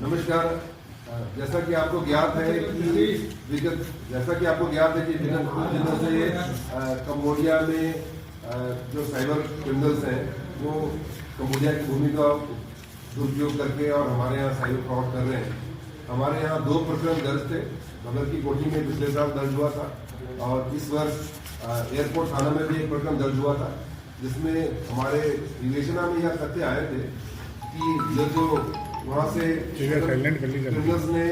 नमस्कार। जैसा कि आपको ज्ञात है कि विगत कुछ दिनों से कम्बोडिया में जो साइबर क्रिमिनल्स हैं वो कम्बोडिया की भूमि का दुरुपयोग करके और हमारे यहाँ साइबर फ्रॉड कर रहे हैं। हमारे यहाँ 2 प्रकरण दर्ज थे। भगत की कोठी में पिछले साल दर्ज हुआ था और इस वर्ष एयरपोर्ट थाना में भी एक प्रकरण दर्ज हुआ था, जिसमें हमारे विवेचना में यह तथ्य आए थे कि ये जो वहाँ से क्रिमिनल्स ने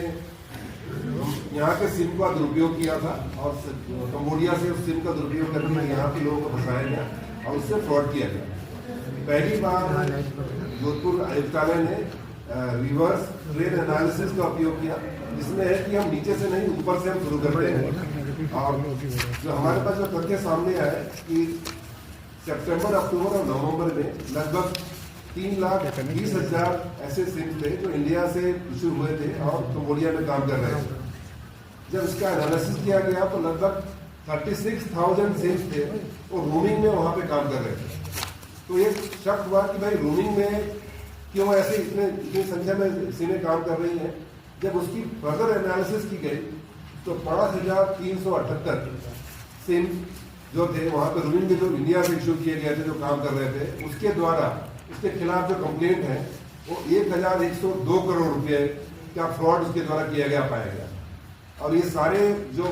यहाँ के सिम का दुरुपयोग किया था और कम्बोडिया से उस सिम का दुरुपयोग करके यहाँ के लोगों को फंसाया गया और उससे फ्रॉड किया गया। पहली बार जोधपुर आयुक्तालय ने रिवर्स ट्रेड एनालिसिस का उपयोग किया, जिसमें है कि हम नीचे से नहीं ऊपर से हम शुरू करते हैं। और जो हमारे पास जो तथ्य सामने आया कि सितंबर, अक्टूबर और नवंबर में लगभग 3,20,000 ऐसे सिम थे जो इंडिया से इशू हुए थे और कम्बोडिया में काम कर रहे थे। जब इसका एनालिसिस किया गया तो लगभग 36,000 सिम थे और रोमिंग में वहाँ पे काम कर रहे थे। तो ये शक हुआ कि भाई रोमिंग में क्यों ऐसे इतनी संख्या में सिमें काम कर रही हैं। जब उसकी फर्दर एनालिसिस की गई तो 5,378 सिम जो थे वहाँ पे रोमिंग में जो इंडिया से इशू किए गए थे, जो काम कर रहे थे, उसके द्वारा उसके खिलाफ जो कंप्लेंट है वो 1,102 करोड़ रुपए का फ्रॉड उसके द्वारा किया गया पाया गया। और ये सारे जो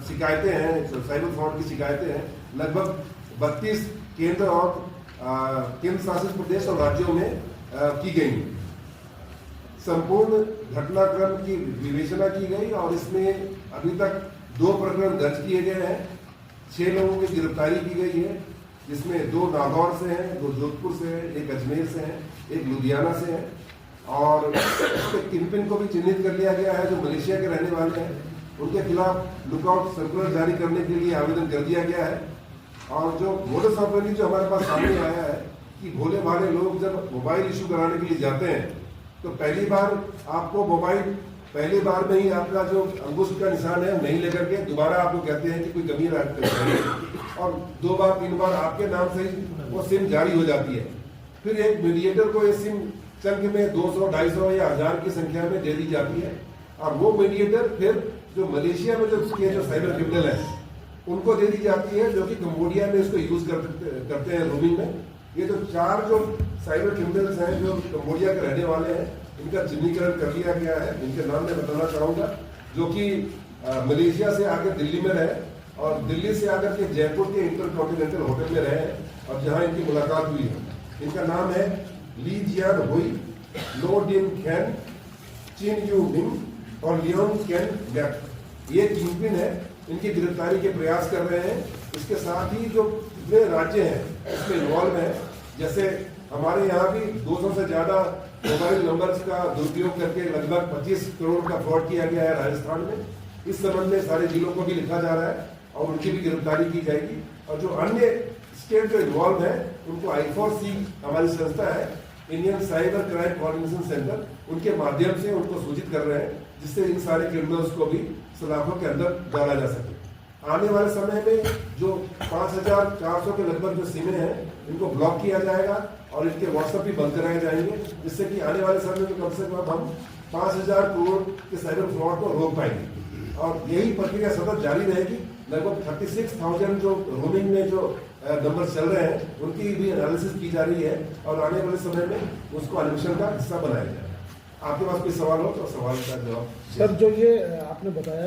शिकायतें हैं, साइबर फ्रॉड की शिकायतें हैं, लगभग 32 केंद्र और केंद्र शासित प्रदेश और राज्यों में की गई। संपूर्ण घटनाक्रम की विवेचना की गई और इसमें अभी तक 2 प्रकरण दर्ज किए गए हैं। 6 लोगों की गिरफ्तारी की गई है, जिसमें 2 नागौर से हैं, 2 जोधपुर से हैं, 1 अजमेर से हैं, 1 लुधियाना से हैं। और उसके किंगपिन को भी चिन्हित कर लिया गया है जो मलेशिया के रहने वाले हैं। उनके खिलाफ लुकआउट सर्कुलर जारी करने के लिए आवेदन कर दिया गया है। और जो मोडस ऑपरेंडी जो हमारे पास सामने आया है कि भोले भाले लोग जब मोबाइल इशू कराने के लिए जाते हैं तो पहली बार आपको मोबाइल पहली बार में ही आपका जो अंगूठे का निशान है नहीं लेकर के दोबारा आपको कहते हैं कि कोई कमी और 2 बार 3 बार आपके नाम से ही वो सिम जारी हो जाती है। फिर एक मीडिएटर को ये सिम चंक में 200, 250 या 1000 की संख्या में दे दी जाती है और वो मीडिएटर फिर जो मलेशिया में जो साइबर क्रिमिनल है उनको दे दी जाती है, जो कि कम्बोडिया में इसको यूज करते हैं रोमिंग में। ये जो 4 जो साइबर क्रिमिनल्स हैं जो कम्बोडिया के रहने वाले हैं, इनका चिन्हीकरण कर लिया गया है। इनके नाम मैं बताना चाहूँगा, जो कि मलेशिया से आकर दिल्ली में रहे और दिल्ली से आकर के जयपुर के इंटरकॉन्टिनेंटल होटल में रहे हैं और जहाँ इनकी मुलाकात हुई है। इनका नाम है ली जियान हुई, लो डिन खैन, चिन यू मिंग और लियोन कैन मैक। ये किंगपिन है, इनकी गिरफ्तारी के प्रयास कर रहे हैं। इसके साथ ही जो जितने राज्य हैं इसमें इन्वॉल्व हैं, जैसे हमारे यहाँ भी 200 से ज़्यादा मोबाइल नंबर्स का दुरुपयोग करके लगभग 25 करोड़ का फ्रॉड किया गया है राजस्थान में। इस संबंध में सारे जिलों को भी लिखा जा रहा है और उनकी भी गिरफ्तारी की जाएगी। और जो अन्य स्टेट जो इन्वॉल्व है उनको I4C हमारी संस्था है, Indian cyber crime coordination centre, उनके माध्यम से उनको सूचित कर रहे हैं, जिससे इन सारे क्रिमिनल्स को भी सलाखों के अंदर डाला जा सके। आने वाले समय में जो 5,400 के लगभग जो सिमें हैं इनको ब्लॉक किया जाएगा और इनके व्हाट्सएप भी बंद कराए जाएंगे, जिससे कि आने वाले समय में कम से कम हम 5,000 करोड़ के साइबर फ्रॉड को रोक पाएंगे। और यही प्रक्रिया सतत जारी रहेगी। लगभग 36,000 जो रोमिंग में जो नंबर चल रहे हैं उनकी भी एनालिसिस की जा रही है और आने वाले समय में उसको अन्वेषण का हिस्सा बनाया जाएगा। आपके पास कोई सवाल हो तो सवाल का जवाब। सर, जो ये आपने बताया